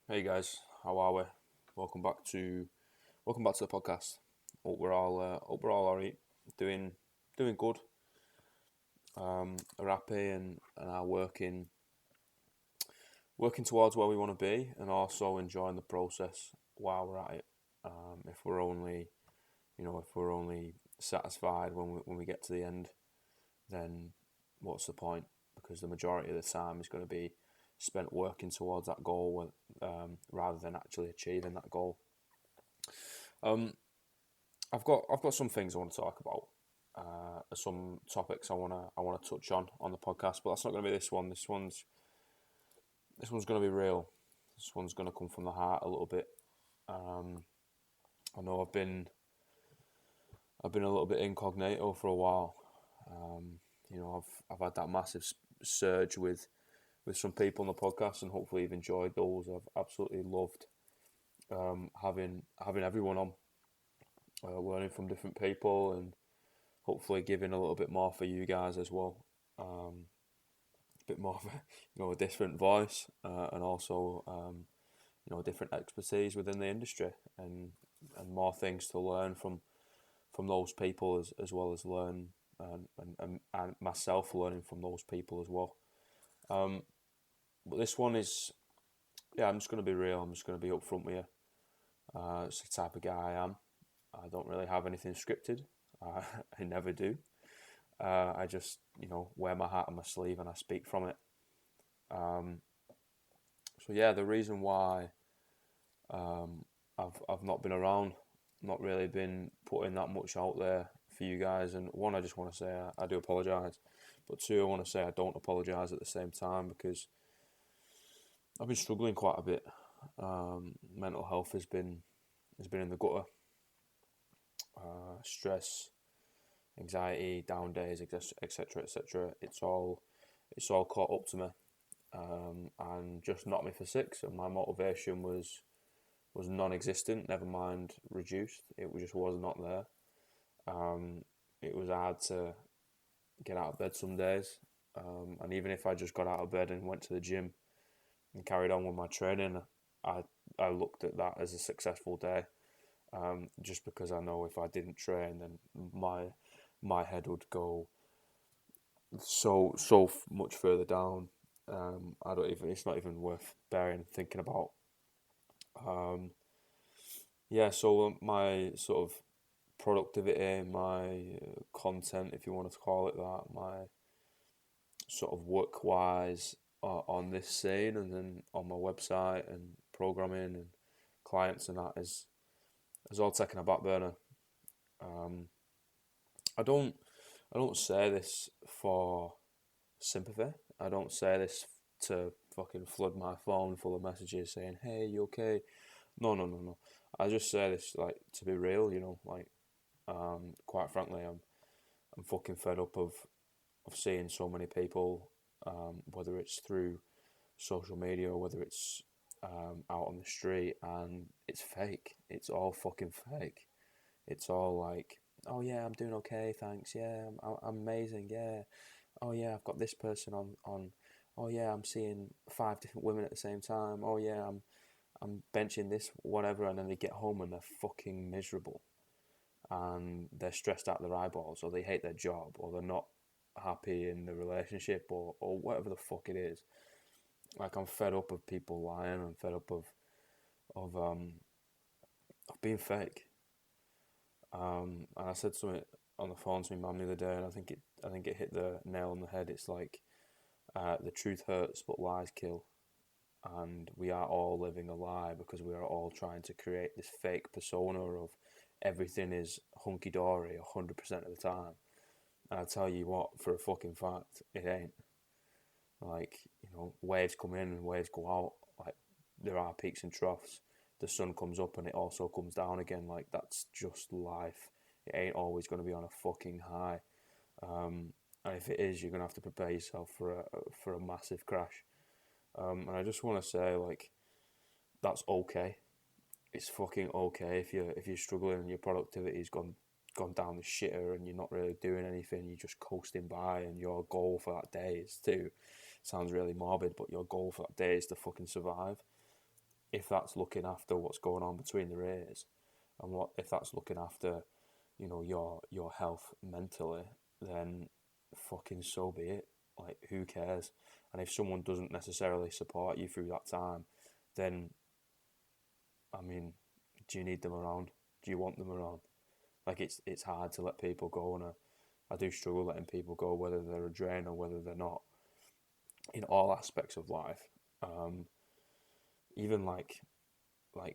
Hey guys, how are we? Welcome back to the podcast. Hope we're all alright. Doing doing good. Are happy and are working towards where we want to be, and also enjoying the process while we're at it. If we're only satisfied when we get to the end, then what's the point? Because the majority of the time is going to be spent working towards that goal, rather than actually achieving that goal. Um, I've got some things I want to talk about. Some topics I wanna touch on the podcast, but that's not going to be this one. This one's going to be real. This one's going to come from the heart a little bit. Um, I know I've been a little bit incognito for a while. I've had that massive surge with some people on the podcast, and hopefully you've enjoyed those. I've absolutely loved having everyone on, learning from different people, and hopefully giving a little bit more for you guys as well. A bit more of a different voice, and also a different expertise within the industry, and more things to learn from those people, as well as learn, and myself learning from those people as well. Um, but this one is, yeah, I'm just going to be real. I'm just going to be upfront with you. It's the type of guy I am. I don't really have anything scripted. I never do. I just, wear my heart on my sleeve and I speak from it. Um, so yeah, the reason why I've not been around, not really been putting that much out there for you guys. And one, I just want to say I do apologise, but two, I want to say I don't apologise at the same time, because I've been struggling quite a bit. Mental health has been in the gutter. Stress, anxiety, down days, etc., etc. It's all caught up to me, and just knocked me for six. And my motivation was non-existent. Never mind reduced. It just was not there. Um, it was hard to get out of bed some days, and even if I just got out of bed and went to the gym and carried on with my training, I I looked at that as a successful day. Just because I know if I didn't train, then my head would go so much further down. I don't even. It's not even worth bearing thinking about. Um, yeah. So my sort of productivity, my content, if you want to call it that, my sort of work wise, on this scene, and then on my website and programming and clients and that is all taken a back burner. Um, I don't I don't say this for sympathy. I don't say this to fucking flood my phone full of messages saying, "Hey, you okay?" No, no, no, no. I just say this like to be real, like, quite frankly, I'm fucking fed up of seeing so many people, whether it's through social media or whether it's out on the street, and it's fake. It's all fucking fake. It's all like, "Oh yeah, I'm doing okay, thanks. Yeah, I'm amazing. Yeah. Oh yeah, I've got this person on. Oh yeah, I'm seeing five different women at the same time. Oh yeah, I'm benching this whatever," and then they get home and they're fucking miserable, and they're stressed out their eyeballs, or they hate their job, or they're not happy in the relationship, or whatever the fuck it is. Like, I'm fed up of people lying. I'm fed up of of being fake. And I said something on the phone to my mum the other day, and I think it hit the nail on the head. It's like, the truth hurts, but lies kill, and we are all living a lie because we are all trying to create this fake persona of everything is hunky dory 100% of the time. And I tell you what, for a fucking fact, it ain't. Like, waves come in and waves go out. Like, there are peaks and troughs. The sun comes up and it also comes down again. Like, that's just life. It ain't always going to be on a fucking high. And if it is, you're going to have to prepare yourself for a massive crash. And I just want to say, like, that's okay. It's fucking okay if you're struggling and your productivity's gone down the shitter and you're not really doing anything. You're just coasting by, and your goal for that day is to, sounds really morbid, but your goal for that day is to fucking survive. if that's looking after what's going on between the ears, and what if that's looking after, your health mentally, then fucking so be it. Like, who cares? And if someone doesn't necessarily support you through that time, then, I mean, do you need them around? Do you want them around? Like, it's hard to let people go, and I do struggle letting people go, whether they're a drain or whether they're not, in all aspects of life. Even like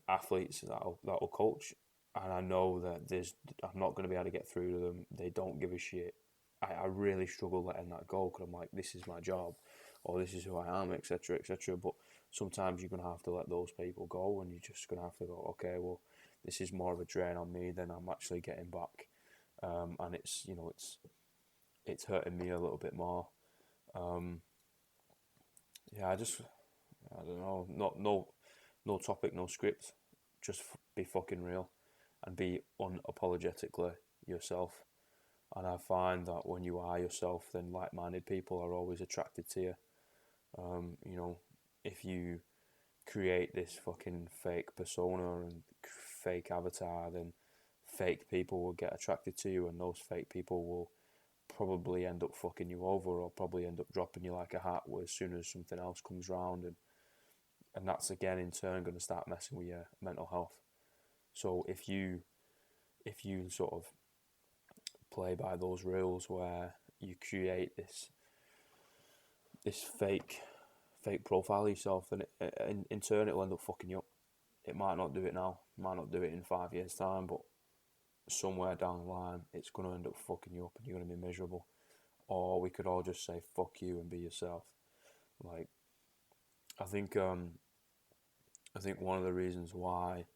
athletes that'll coach, and I know that I'm not going to be able to get through to them. They don't give a shit. I really struggle letting that go, because I'm like, this is my job, or this is who I am, etc., etc. But sometimes you're going to have to let those people go, and you're just going to have to go, okay, well, this is more of a drain on me than I'm actually getting back, and it's hurting me a little bit more. Um, yeah, I don't know, no topic, no script, just be fucking real, and be unapologetically yourself. And I find that when you are yourself, then like-minded people are always attracted to you. You know, if you create this fucking fake persona and fake avatar, then fake people will get attracted to you, and those fake people will probably end up fucking you over, or probably end up dropping you like a hat as soon as something else comes round, and that's again in turn going to start messing with your mental health. So if you sort of play by those rules, where you create this fake profile of yourself, then in turn it'll end up fucking you up. It might not do it now, might not do it in 5 years' time, but somewhere down the line it's going to end up fucking you up, and you're going to be miserable. Or we could all just say fuck you and be yourself. Like, I think one of the reasons why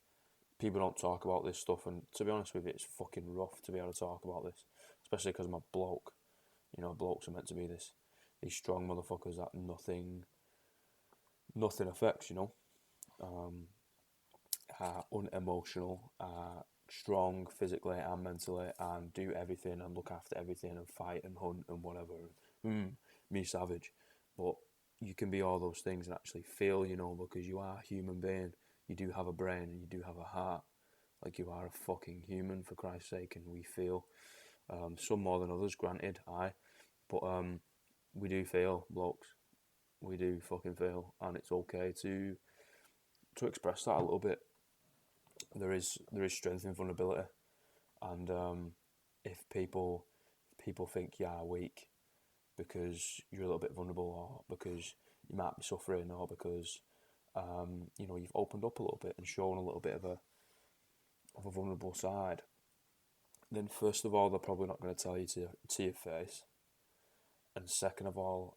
people don't talk about this stuff, and to be honest with you, it's fucking rough to be able to talk about this, especially because I'm a bloke. Blokes are meant to be these strong motherfuckers that nothing affects. Unemotional, strong physically and mentally, and do everything and look after everything and fight and hunt and whatever. Me savage. But you can be all those things and actually feel, because you are a human being. You do have a brain and you do have a heart. Like, you are a fucking human, for Christ's sake, and we feel. Some more than others, granted, but we do feel, blokes. We do fucking feel, and it's okay to express that a little bit. There is strength in vulnerability, and if people think you are weak because you're a little bit vulnerable, or because you might be suffering, or because you've opened up a little bit and shown a little bit of a vulnerable side, then first of all, they're probably not going to tell you to your face, and second of all,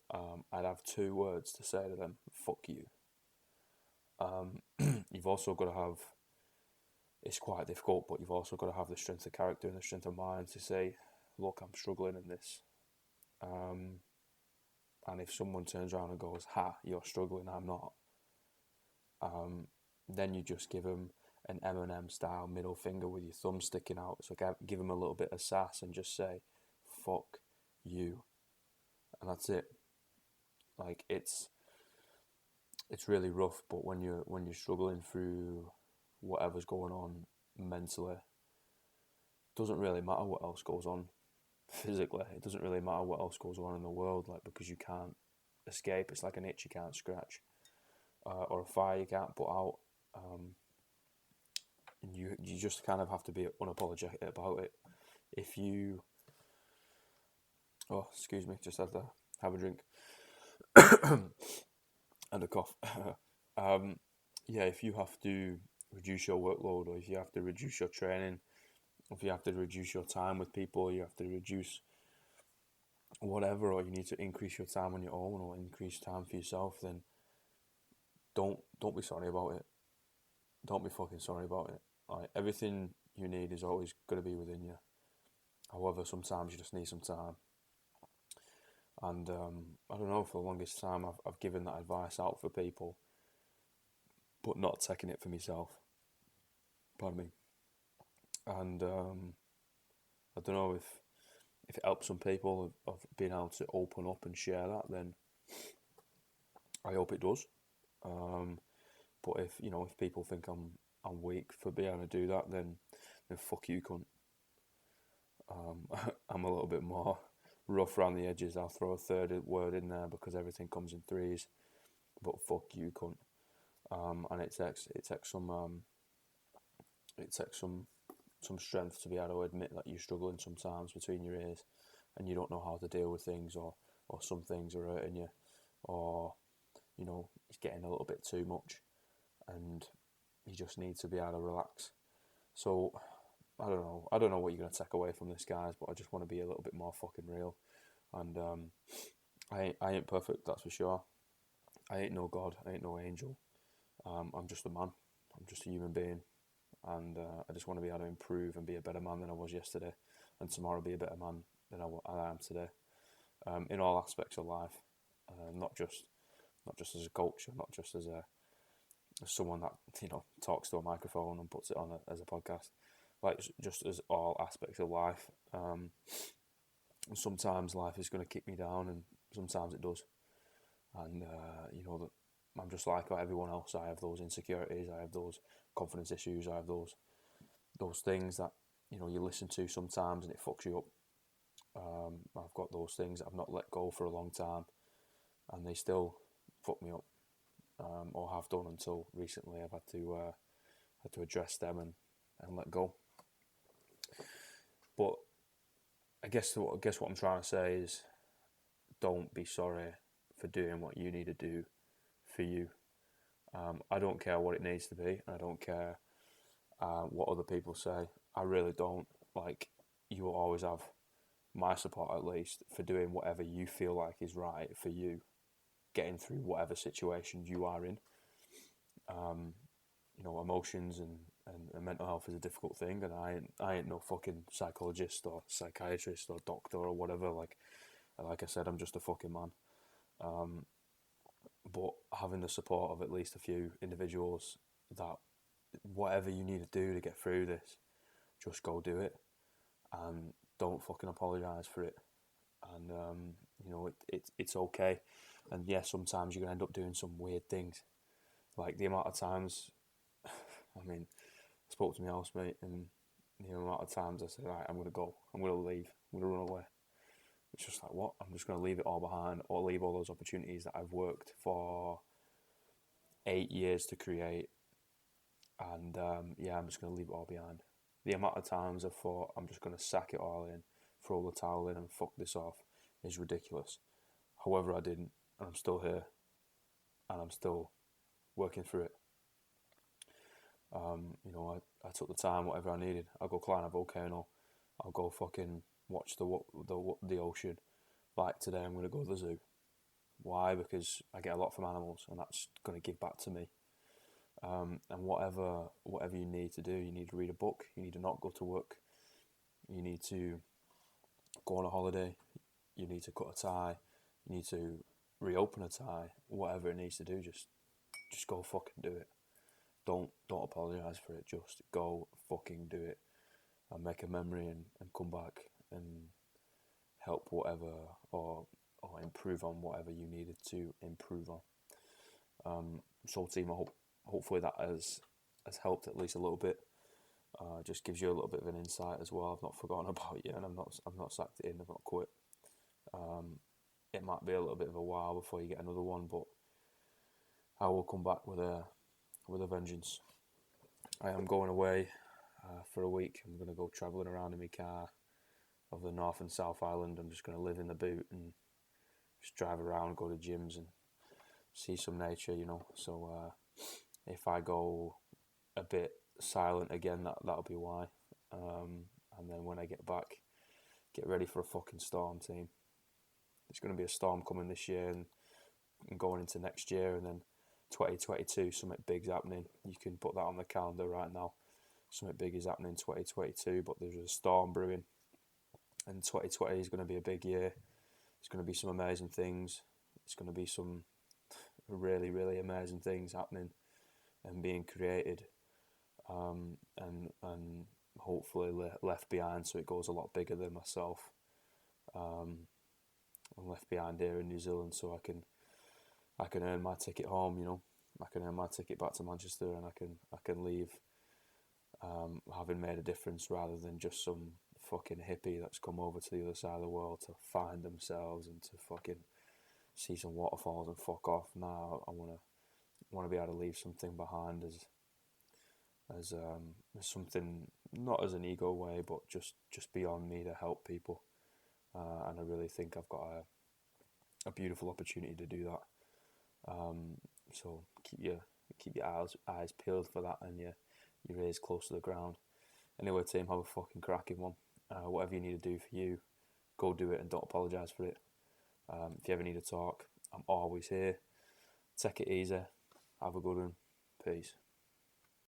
I'd have two words to say to them: fuck you. You've also got to have, it's quite difficult, but you've also got to have the strength of character and the strength of mind to say, look, I'm struggling in this. And if someone turns around and goes, ha, you're struggling, I'm not, then you just give them an Eminem style middle finger with your thumb sticking out. So give them a little bit of sass and just say, fuck you. And that's it. Like, it's really rough, but when you're struggling through whatever's going on mentally, it doesn't really matter what else goes on physically. It doesn't really matter what else goes on in the world, like, because you can't escape. It's like an itch you can't scratch, or a fire you can't put out. And you just kind of have to be unapologetic about it. If you, oh, excuse me, just had to have a drink and a cough. Yeah, if you have to reduce your workload, or if you have to reduce your training, if you have to reduce your time with people, you have to reduce whatever, or you need to increase your time on your own, or increase time for yourself, then don't be sorry about it. Don't be fucking sorry about it. Like, everything you need is always going to be within you. However, sometimes you just need some time. And I don't know, for the longest time I've given that advice out for people, but not taking it for myself. Pardon me. And I don't know if it helps some people of being able to open up and share that, then I hope it does. But But if people think I'm weak for being able to do that, then fuck you, cunt. I'm a little bit more rough around the edges. I'll throw a third word in there because everything comes in threes. But fuck you, cunt. And it takes some strength to be able to admit that you're struggling sometimes between your ears, and you don't know how to deal with things, or some things are hurting you, or it's getting a little bit too much, and you just need to be able to relax. So I don't know what you're gonna take away from this, guys, but I just want to be a little bit more fucking real. And I ain't perfect, that's for sure. I ain't no god, I ain't no angel. I'm just a man. I'm just a human being, and I just want to be able to improve and be a better man than I was yesterday, and tomorrow be a better man than I am today, in all aspects of life, not just as a coach, not just as someone that talks to a microphone and puts it on as a podcast, like just as all aspects of life. Sometimes life is going to kick me down, and sometimes it does, and that I'm just like everyone else. I have those insecurities, I have those confidence issues, I have those things that you listen to sometimes and it fucks you up. I've got those things that I've not let go for a long time, and they still fuck me up, or have done until recently. I've had to address them and let go. But I guess what I'm trying to say is, don't be sorry for doing what you need to do for you. I don't care what it needs to be. I don't care what other people say. I really don't. Like, you will always have my support, at least, for doing whatever you feel like is right for you, getting through whatever situation you are in. Emotions and mental health is a difficult thing, and I ain't no fucking psychologist or psychiatrist or doctor or whatever. Like I said, I'm just a fucking man. But having the support of at least a few individuals that whatever you need to do to get through this, just go do it, and don't fucking apologise for it. And it's okay. And yeah, sometimes you're gonna end up doing some weird things. Like the amount of times, I mean, I spoke to my housemate, and the amount of times I said, right, I'm gonna go, I'm gonna leave, I'm gonna run away. It's just like, what? I'm just going to leave it all behind, or leave all those opportunities that I've worked for 8 years to create, and I'm just going to leave it all behind. The amount of times I've thought I'm just going to sack it all in, throw the towel in and fuck this off is ridiculous. However, I didn't, and I'm still here, and I'm still working through it. I took the time, whatever I needed. I'll go climb a volcano. I'll go fucking watch the ocean. Like today, I'm going to go to the zoo. Why? Because I get a lot from animals, and that's going to give back to me. And whatever you need to do, you need to read a book, you need to not go to work, you need to go on a holiday, you need to cut a tie, you need to reopen a tie. Whatever it needs to do, just go fucking do it. Don't apologise for it. Just go fucking do it, and make a memory and come back and help whatever, or improve on whatever you needed to improve on. So team, hopefully that has helped at least a little bit. Just gives you a little bit of an insight as well. I've not forgotten about you, and I've not sacked it in. I've not quit. It might be a little bit of a while before you get another one, but I will come back with a vengeance. I am going away for a week. I'm going to go travelling around in my car of the North and South Island. I'm just going to live in the boot and just drive around, go to gyms and see some nature, So if I go a bit silent again, that'll be why. And then when I get back, get ready for a fucking storm, team. There's going to be a storm coming this year and going into next year, and then 2022, something big's happening. You can put that on the calendar right now. Something big is happening in 2022, but there's a storm brewing, and 2020 is going to be a big year. It's going to be some amazing things. It's going to be some really, really amazing things happening and being created, and hopefully left behind, so it goes a lot bigger than myself. I'm left behind here in New Zealand, so I can earn my ticket home, earn my ticket back to Manchester, and I can leave having made a difference, rather than just some fucking hippie that's come over to the other side of the world to find themselves and to fucking see some waterfalls and fuck off. Now I want to be able to leave something behind as something, not as an ego way, but just beyond me, to help people. And I really think I've got a beautiful opportunity to do that. So keep your eyes peeled for that, and your ears close to the ground. Anyway, team, have a fucking cracking one. Whatever you need to do for you, go do it, and don't apologise for it. If you ever need to talk, I'm always here. Take it easy. Have a good one. Peace.